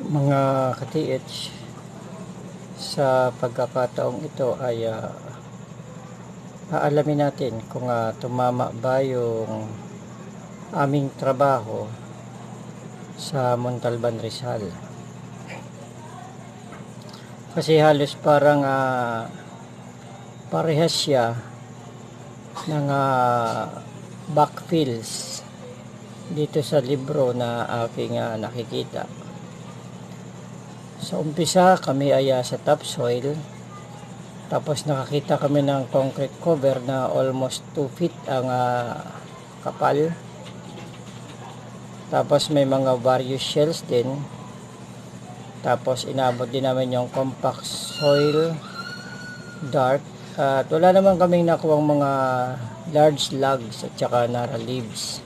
Mga ka-TH, sa pagkakataong ito ay aalamin natin kung tumama ba yung aming trabaho sa Montalban, Rizal. Kasi halos parang parehas siya ng backfills dito sa libro na aking nakikita. Sa umpisa kami ay sa topsoil, tapos nakakita kami ng concrete cover na almost 2 feet ang kapal. Tapos may mga various shells din. Tapos inabot din namin yung compact soil dark. At wala naman kaming nakuwang mga large logs at saka nara leaves,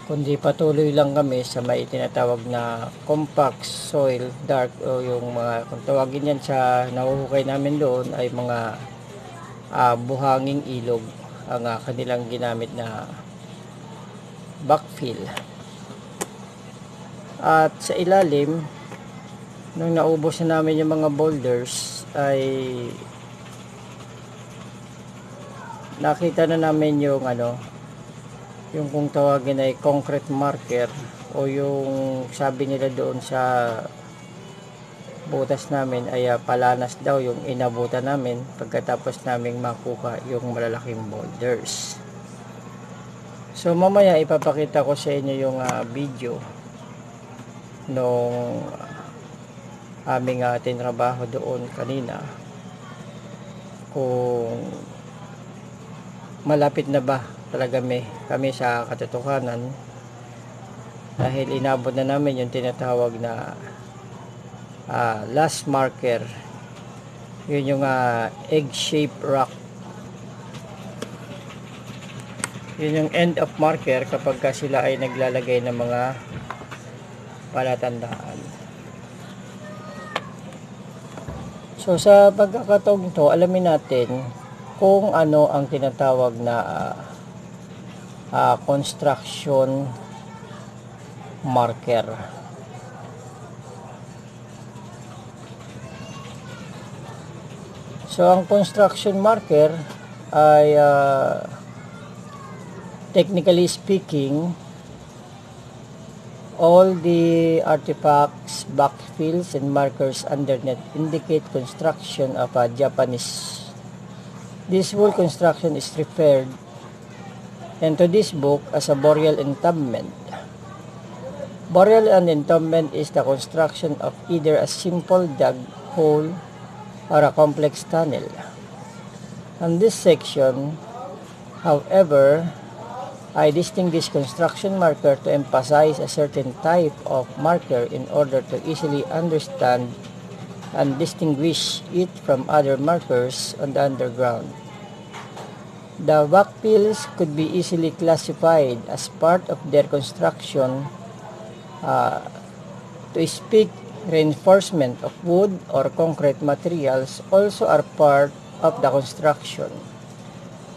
kundi patuloy lang kami sa may tinatawag na compact soil dark, o yung mga, kung tawagin yan sa nahuhukay namin doon, ay mga buhanging ilog ang kanilang ginamit na backfill. At sa ilalim, nung naubos na namin yung mga boulders, ay nakita na namin yung yung kung tawagin ay concrete marker, o yung sabi nila doon sa butas namin ay palanas daw yung inabutan namin pagkatapos naming makuha yung malalaking boulders. So mamaya ipapakita ko sa inyo yung video nung aming tinrabaho doon kanina, kung malapit na ba talaga kami sa katotohanan, dahil inabot na namin yung tinatawag na last marker. Yun yung egg shaped rock. Yun yung end of marker kapag sila ay naglalagay ng mga palatandaan. So sa pagkakataong ito, alamin natin kung ano ang tinatawag na construction marker. So ang construction marker ay technically speaking, all the artifacts, backfills, and markers underneath indicate construction of Japanese. This whole construction is referred into this book as a burial entombment. Burial and entombment is the construction of either a simple dug hole or a complex tunnel. On this section, however, I distinguish construction marker to emphasize a certain type of marker in order to easily understand and distinguish it from other markers on the underground. The backfills could be easily classified as part of their construction. To speak, reinforcement of wood or concrete materials also are part of the construction.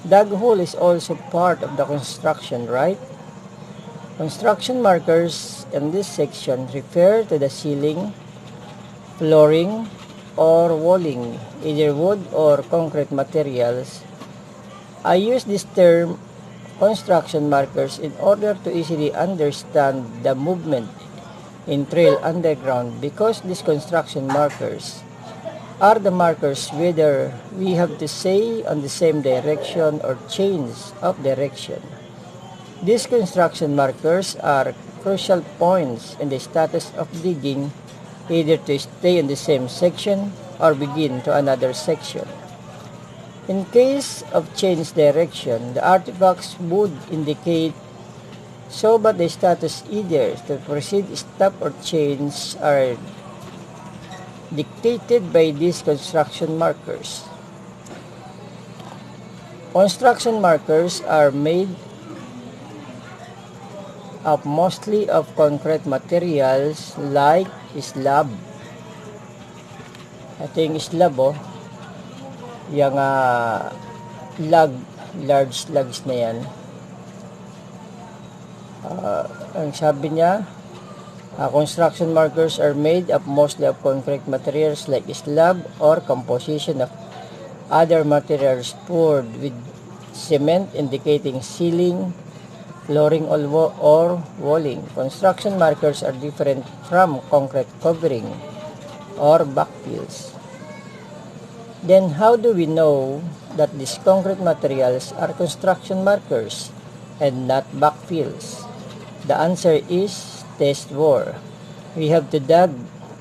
Dug hole is also part of the construction, right? Construction markers in this section refer to the ceiling, flooring, or walling, either wood or concrete materials. I use this term construction markers in order to easily understand the movement in trail underground, because these construction markers are the markers whether we have to stay on the same direction or change of direction. These construction markers are crucial points in the status of digging, either to stay in the same section or begin to another section. In case of change direction, the artifacts would indicate so, but the status either to proceed, stop, or change are dictated by these construction markers. Construction markers are made up mostly of concrete materials like slab. Ito yung slab, yung large slugs na yan. Ang sabi niya, Construction markers are made up mostly of concrete materials like slab or composition of other materials poured with cement, indicating ceiling, flooring, or walling. Construction markers are different from concrete covering or backfills. Then how do we know that these concrete materials are construction markers and not backfills? The answer is test bore. We have to dig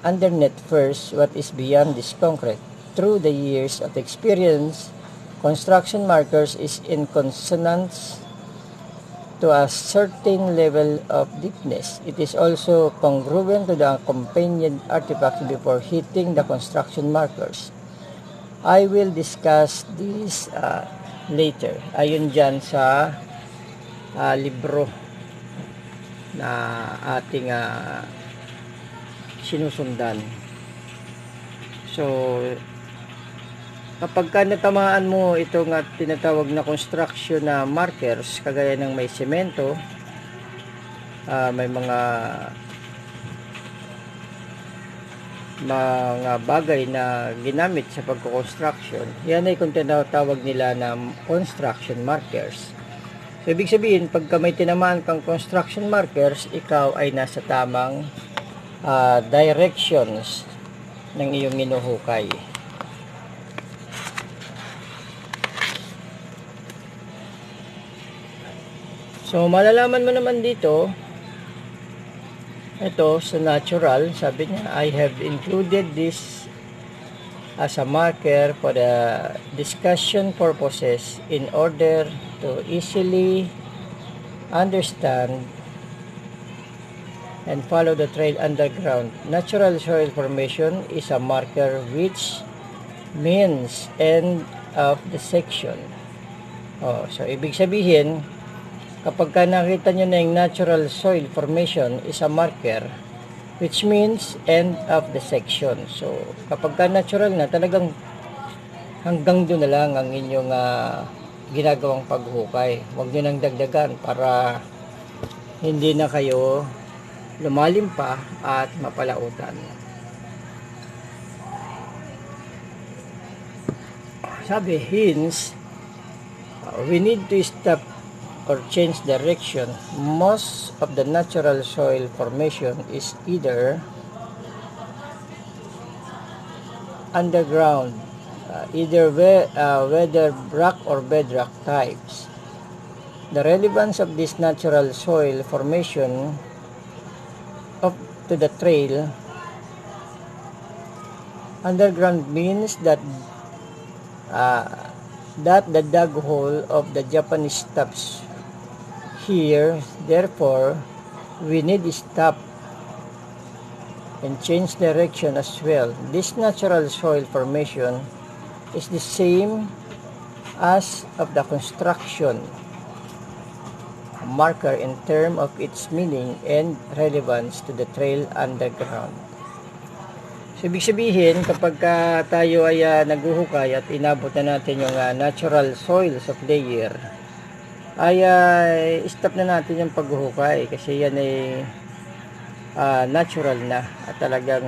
underneath first what is beyond this concrete. Through the years of experience, construction markers is in consonance to a certain level of deepness. It is also congruent to the accompanying artifacts before hitting the construction markers. I will discuss this later. Ayun dyan sa libro na ating sinusundan. So, kapag ka natamaan mo itong tinatawag na construction na markers, kagaya ng may semento, may mga bagay na ginamit sa pagko-construction, yan ay kung tinatawag nila na construction markers. So, ibig sabihin, pagka may tinamaan kang construction markers, ikaw ay nasa tamang directions ng iyong hinuhukay. So, malalaman mo naman dito, ito sa natural, sabi niya, I have included this as a marker for the discussion purposes in order to easily understand and follow the trail underground. Natural soil formation is a marker which means end of the section. So ibig sabihin, kapag ka nakita nyo na yung natural soil formation is a marker which means end of the section. So kapag ka natural na, talagang hanggang doon na lang ang inyong ginagawang paghukay. Huwag nyo nang dagdagan para hindi na kayo lumalim pa at mapalautan. Sabi, hence, we need to stop or change direction. Most of the natural soil formation is either underground, either whether rock or bedrock types. The relevance of this natural soil formation up to the trail underground means that the dug hole of the Japanese stops here. Therefore, we need to stop and change direction as well. This natural soil formation is the same as of the construction marker in terms of its meaning and relevance to the trail underground. So, ibig sabihin, kapag tayo ay naghuhukay at inabot na natin yung natural soils of layer, ay stop na natin yung paghuhukay kasi yan ay natural na at talagang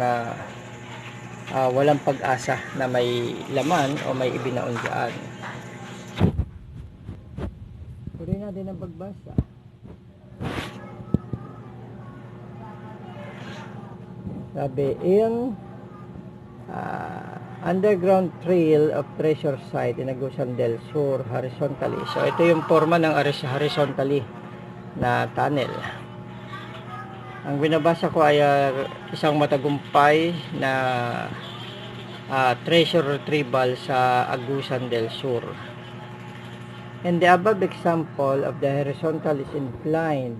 walang pag-asa na may laman o may ibinaon dyan. Tuloy natin ang pagbasa. Sabi, in underground trail of treasure site in Agusan del Sur horizontally. So ito yung forma ng horizontally na tunnel. Ang binabasa ko ay isang matagumpay na treasure retrieval sa Agusan del Sur. And the above example of the horizontal is inclined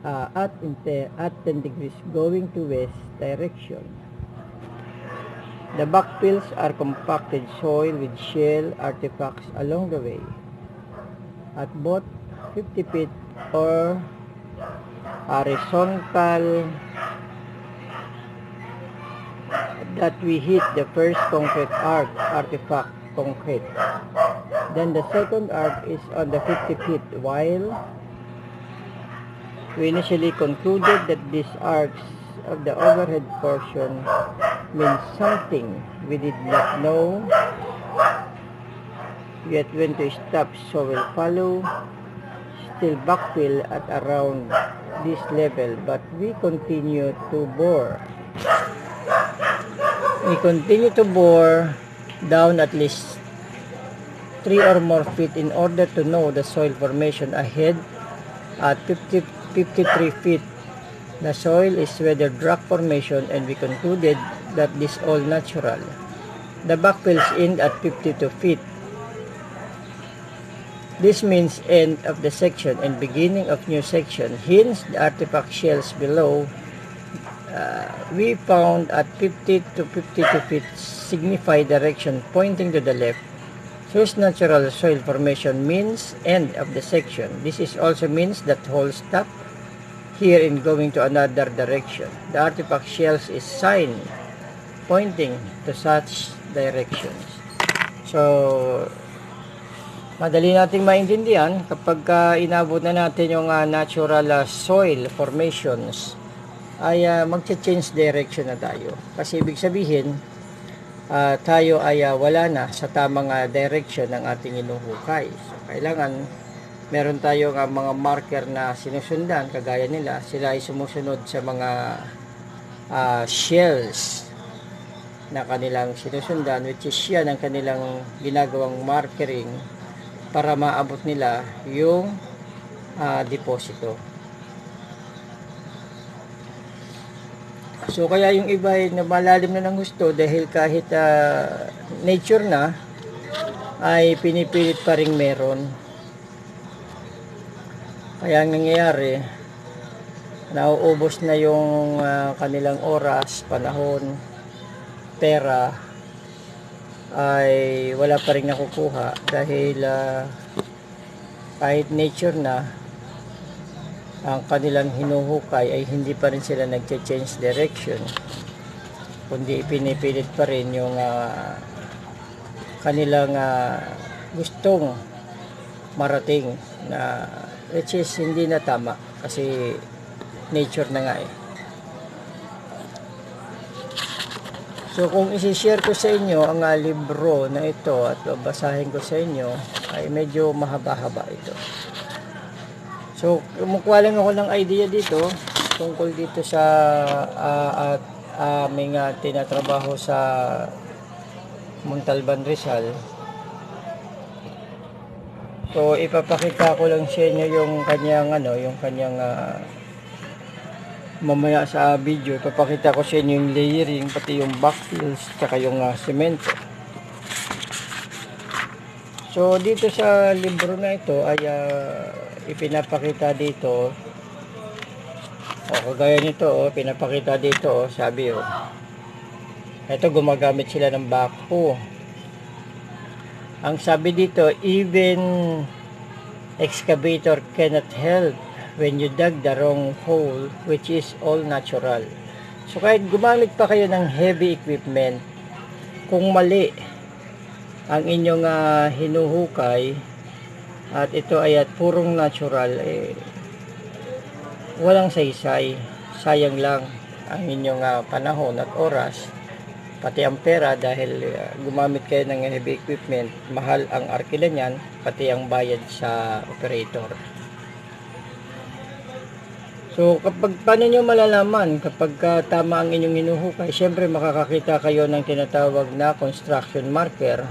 at 10 degrees going to west direction. The backfills are compacted soil with shell artifacts along the way at both 50 feet or horizontal that we hit the first concrete artifact concrete. Then the second arc is on the 50 feet while We initially concluded that these arcs of the overhead portion means something we did not know yet when to stop, so we'll follow, still backfill at around this level, but we continue to bore. We continue to bore down at least 3 or more feet in order to know the soil formation ahead at 53 feet. The soil is weathered rock formation and we concluded that this all natural. The backfills end at 52 feet. This means end of the section and beginning of new section. Hence, the artifact shells below we found at 50 to 52 feet signify direction pointing to the left. Source natural soil formation means end of the section. This is also means that hole stop here in going to another direction. The artifact shells is sign pointing to such directions. So, madali nating maintindihan kapag inabot na natin yung natural soil formations ay mag-change direction na tayo. Kasi ibig sabihin, tayo ay wala na sa tamang direction ng ating inuhukay. So, kailangan meron tayo mga marker na sinusundan, kagaya nila. Sila ay sumusunod sa mga shells na kanilang sinusundan, which is yan ang kanilang ginagawang markering para maabot nila yung deposito. So kaya yung iba ay malalim na ng gusto dahil kahit nature na ay pinipilit pa rin meron. Kaya ang nangyayari, nauubos na yung kanilang oras, panahon, pera, ay wala pa rin nakukuha dahil kahit nature na, ang kanilang hinuhukay ay hindi pa rin sila nag-change direction, kundi pinipilit pa rin yung kanilang gustong marating na which is hindi na tama kasi nature na nga eh. So kung isi-share ko sa inyo ang libro na ito at babasahin ko sa inyo ay medyo mahaba-haba ito. So kumukuha lang ako ng idea dito tungkol dito sa aming tinatrabaho sa Montalban, Rizal. So ipapakita ko lang sa inyo yung kanyang mamaya sa video ipapakita ko sa inyo yung layering, pati yung backfills tsaka yung semento. So dito sa libro na ito ay ipinapakita dito kagaya nito pinapakita dito sabi ito gumagamit sila ng backhoe. Ang sabi dito, even excavator cannot help when you dug the wrong hole, which is all natural. So kahit gumamit pa kayo ng heavy equipment, kung mali ang inyong hinuhukay at ito ay purong natural, walang saysay, sayang lang ang inyong panahon at oras, pati ang pera dahil gumamit kayo ng heavy equipment, mahal ang arkila niyan, pati ang bayad sa operator. So kapag paano nyo malalaman kapag tama ang inyong hinuhukay, syempre makakakita kayo ng tinatawag na construction marker.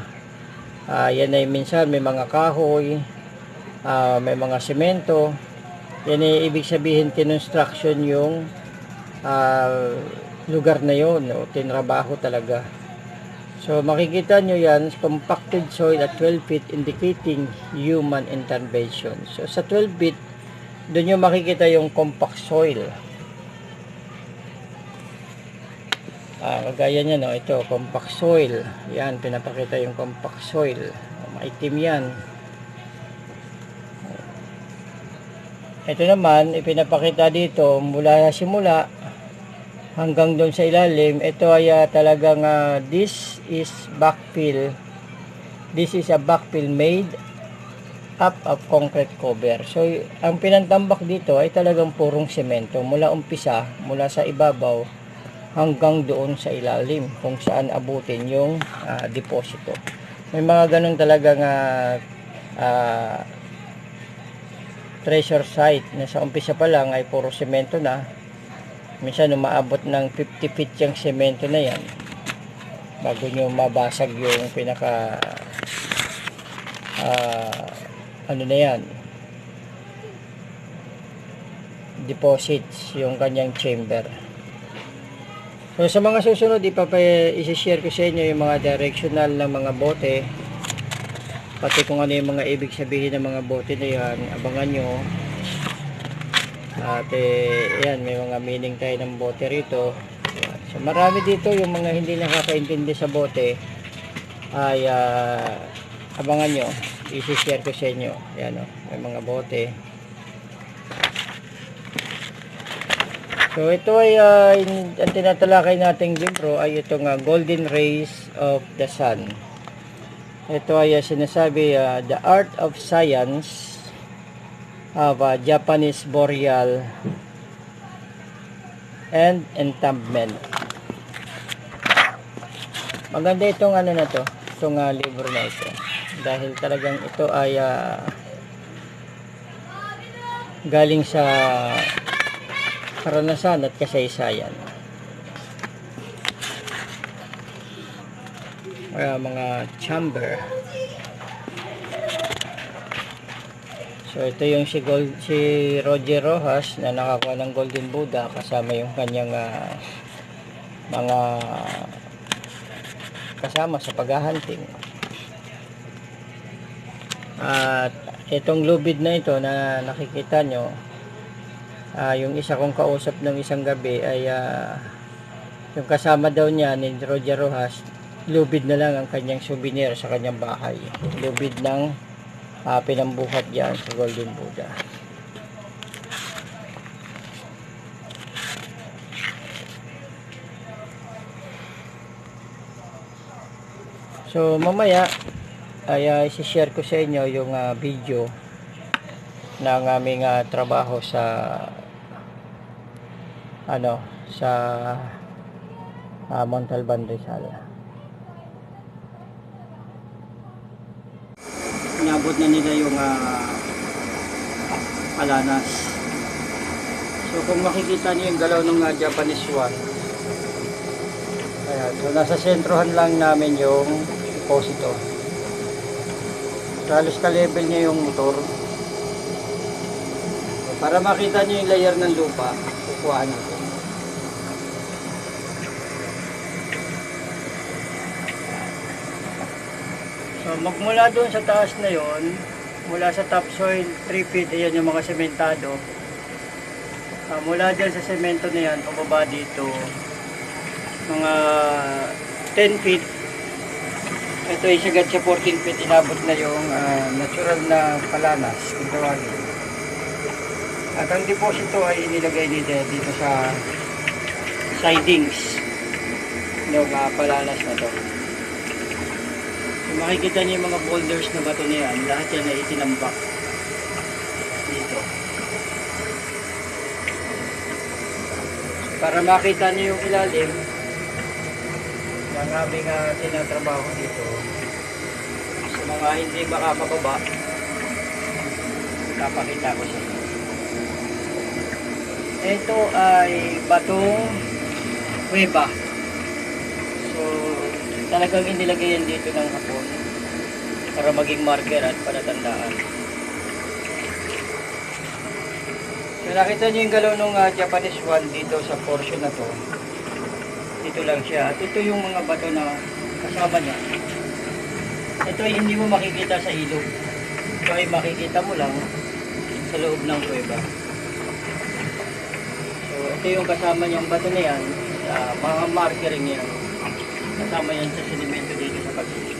Yan ay minsan may mga kahoy, may mga semento. Yan ay ibig sabihin construction yung lugar na yon, tinrabaho talaga. So makikita nyo yan, compacted soil at 12 feet indicating human intervention. So sa 12 feet, doon nyo makikita yung compact soil. Kagaya nyo, ito, compact soil. Yan, pinapakita yung compact soil. Maitim yan. Ito naman, ipinapakita dito, mula simula hanggang doon sa ilalim. Ito ay talagang, this is backfill. This is a backfill made up of concrete cover. So, ang pinantambak dito ay talagang purong semento. Mula umpisa, mula sa ibabaw, hanggang doon sa ilalim, kung saan abutin yung deposito. May mga ganun talagang treasure site na sa umpisa pa lang ay puro semento na. Minsan umaabot ng 50 feet yung semento na yan bago nyo mabasag yung pinaka ano na yan, deposits, yung kanyang chamber. So sa mga susunod isi-share ko sa inyo yung mga directional ng mga bote, pati kung ano yung mga ibig sabihin ng mga bote na yan. Abangan nyo. At yan, may mga meaning tayo ng bote rito. So marami dito yung mga hindi nakakaintindi sa bote ay abangan nyo, isi-share ko sa inyo. Yan, may mga bote. So ito ay ang tinatalakay nating libro ay itong Golden Rays of the Sun. Ito ay sinasabi the art of science of Japanese burial and entombment. Maganda itong ano na to, itong libro na ito, dahil talagang ito ay galing sa karanasan at kasaysayan. Mga chamber. So ito yung si Roger Rojas na nakakuha ng Golden Buddha kasama yung kanyang mga kasama sa paghahunting. At itong lubid na ito na nakikita nyo, yung isa kong kausap ng isang gabi ay yung kasama daw niya ni Roger Rojas, lubid na lang ang kanyang souvenir sa kanyang bahay. Lubid ng pinambuhat diyan sa Golden Buddha. So mamaya ay isi-share ko sa inyo yung video ng aming trabaho sa Montalban, Rizal. Inabot na nila yung Palanas. So kung makikita niyo yung galaw ng Japanese swan, ayan, so nasa sentrohan lang namin yung deposito. So halos ka-level niya yung motor. So, para makita niyo yung layer ng lupa, kukuhaan natin. So magmula doon sa taas na yon, mula sa topsoil 3 feet, ayan yung mga sementado. Mula dyan sa semento na yan, pababa dito mga 10 feet. Ito ay sagad sa 14 feet, inabot na yung natural na Palanas kung tawagin. At ang deposito ay inilagay dito sa sidings ng Palanas na to. Kung makikita niyo yung mga boulders na bato na yan, lahat yan ay itinambak dito. Para makita niyo yung ilalim ng aming tinatrabaho dito, sa mga hindi makakababa, napakita ko sa inyo. Ito ay batong kuweba. So talagang inilagay yan dito ng hapon para maging marker at palatandaan. So nakita nyo yung galaw ng Japanese swan dito sa portion na to. Dito lang siya. At ito yung mga bato na kasama niya. Ito ay hindi mo makikita sa ilog. Ito ay makikita mo lang sa loob ng kuweba. So ito yung kasama niyang bato na yan. Mga markering yan. Kasama yan sa sedimento dito sa paligid.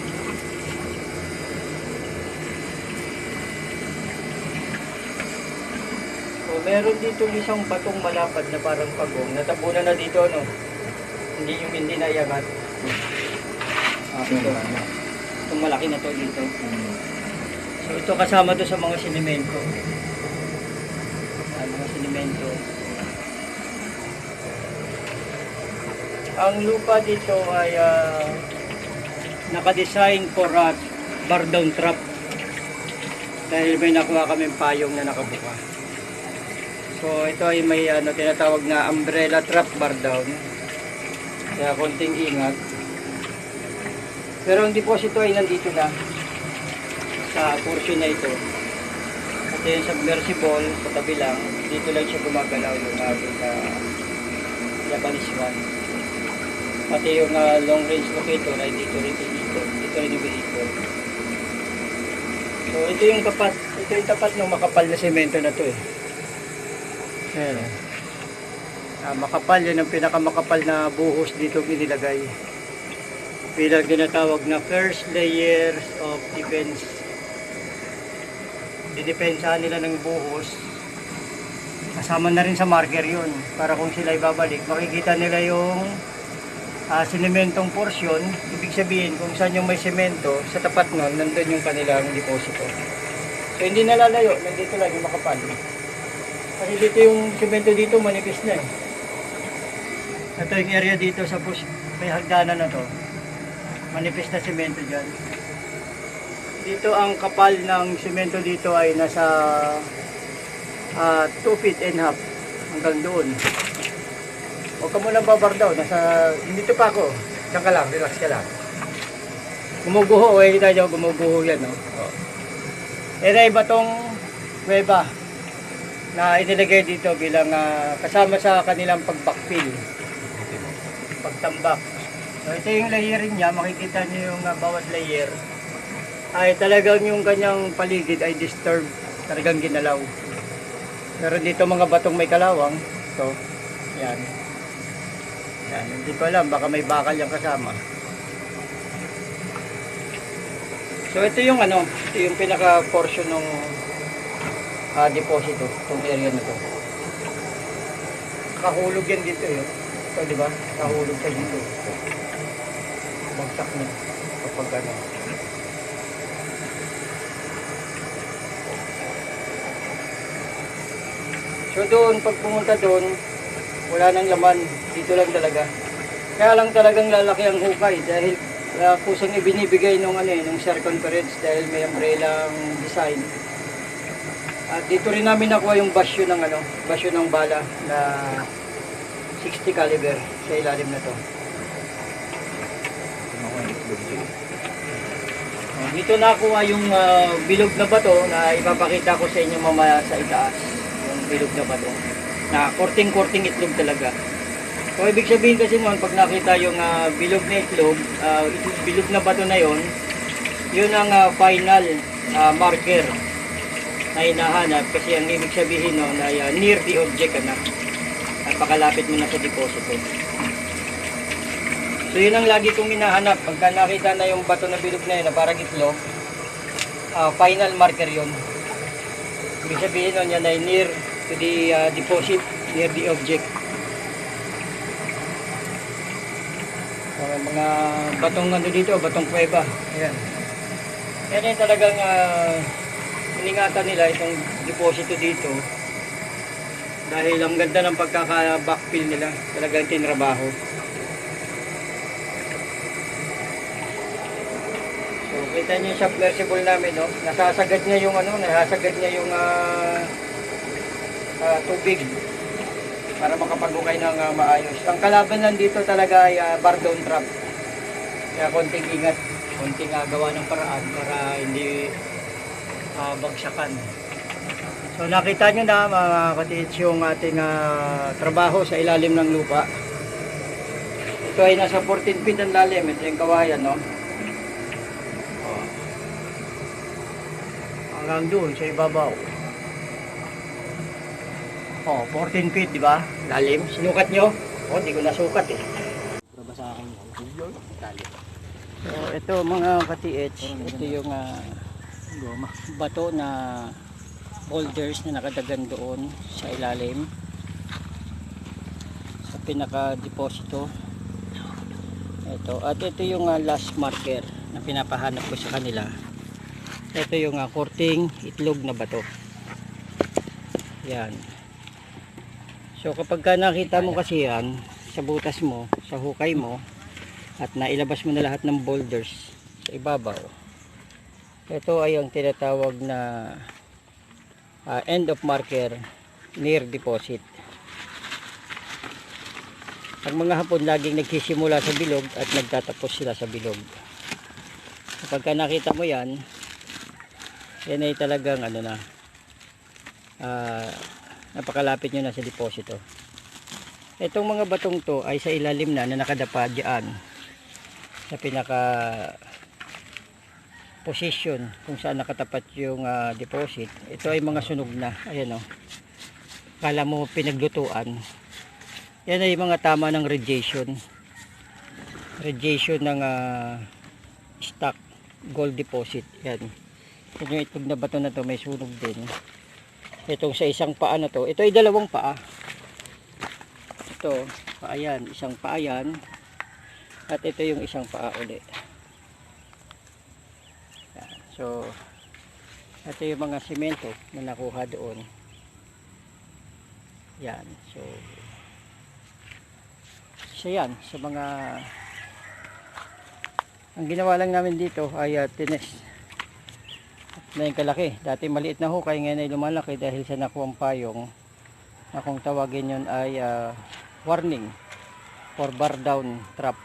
So meron dito isang batong malapad na parang pagong. Natabunan na dito, no? Hindi na iangat. Ito. Itong malaki na to dito. So ito kasama to sa mga sinimento. Mga sinimento. Ang lupa dito ay nakadesign for bar down trap. Dahil may nakuha kami payong na nakabuka. So ito ay may tinatawag na umbrella trap bar down. Kaya konting ingat. Pero ang deposito ay nandito na sa portion na ito. At yung submersible sa tabi lang, dito lang siya gumagalaw yung ating Japanese one. Pati yung long range locator ay dito rin dito. Dito rin dito. So ito yung tapat ng makapal na semento na to eh. Ayan. Makapal, yan ang pinakamakapal na buhos dito inilagay. Bilang tinatawag na first layers of defense. Didepensahan nila ng buhos. Kasama na rin sa marker yun. Para kung sila ibabalik, makikita nila yung sinementong portion. Ibig sabihin kung saan yung may semento, sa tapat nun, nandun yung kanilang deposito. So hindi nalalayo, nandito lang yung makapal. Kasi dito yung semento dito, manipis na eh. Ito yung area dito sa may hagdanan na to. Manipis na semento dyan. Dito ang kapal ng semento dito ay nasa 2 feet and a half hanggang doon. Huwag ka muna babar daw. Dito pa ako. Diyan ka lang, relax ka lang. Gumuguho, kita nyo, gumuguho yan. No? Oh. Yan ay batong kuweba na inilagay dito bilang kasama sa kanilang pag-backfill. Pagtambak. So ito yung layering niya, makikita niyo yung bawat layer ay talagang yung kanyang paligid ay disturbed, talagang ginalaw. Pero dito mga batong may kalawang, ito, yan. Yan, hindi ko alam, baka may bakal yung kasama. So ito yung ito yung pinaka portion ng deposito, itong area na to. Kahulog yan dito yun. Ito, di ba? Kahulog siya dito. Bagsak na kapag So doon, pag pumunta doon, wala nang laman. Dito lang talaga. Kaya lang talagang lalaki ang hukay dahil kusang ibinibigay nung circumference dahil may umbrella design. At dito rin namin nakuha yung basyo ng bala na 60 caliber sa ilalim na to. Dito nakuha yung bilog na bato na ipapakita ko sa inyo mamaya sa itaas. Yung bilog na bato na korting-korting itlog talaga. So ibig sabihin kasi noon pag nakita yung bilog na itlog, bilog na bato na yon, yun ang final marker na hinahanap kasi ang ibig sabihin noon ay near the object na. At pakalapit mo na sa deposito. So yun ang lagi kong hinahanap. Pagka nakita na yung bato na bilog na yun na parang itlog, final marker yun. Ibig sabihin nun yan ay near to the deposit, near the object. Mga batong dito, batong kuweba. Ayan. Yan yung talagang iningatan nila itong deposito dito. Dahil ang ganda ng pagkaka-backfill nila, talagang tinrabaho. So, kita niyo yung submersible namin, no? Nasasagad niya yung tubig para makapag-ukay ng maayos. Ang kalaban lang dito talaga ay bar down trap. Kaya konting ingat, konting gawa ng paraan para hindi bagsakan. So nakita nyo na mga katiits yung ating trabaho sa ilalim ng lupa. Ito ay nasa 14 feet ang lalim. Ito yung kawayan, no? Hanggang doon sa ibabaw. 14 feet, di ba? Lalim. Sinukat nyo? Hindi ko nasukat eh. So ito mga katiits, ito yung bato na boulders na nakadagan doon sa ilalim sa pinaka-deposito. Ito. At ito yung last marker na pinapahanap ko sa kanila. Ito yung korting itlog na bato. Yan. So kapag ka nakita mo kasi yan sa butas mo, sa hukay mo, at nailabas mo na lahat ng boulders sa ibabaw, ito ay ang tinatawag na end of marker near deposit. Ang mga hapon laging nagsisimula sa bilog at nagtatapos sila sa bilog. Kapag ka nakita mo yan, yan ay talagang ano na, napakalapit nyo na sa deposito. Itong mga batong to ay sa ilalim na nakadapa dyan sa pinaka position kung saan nakatapat yung deposit. Ito ay mga sunog na, ayan o, kala mo pinaglutuan. Yan ay mga tama ng radiation ng stock gold deposit. Yan yung itlog na bato na to, may sunog din. Itong sa isang paa na to, ito ay dalawang paa. Ito, paa yan, isang paa yan, at ito yung isang paa uli. Yan. So ito yung mga simento na nakuha doon. Yan, so yan sa mga ang ginawa lang namin dito ay tines na yung kalaki. Dati maliit na hukay, ngayon ay lumalaki dahil sa nakuwang payong na kung tawagin yun ay warning for bar down trap.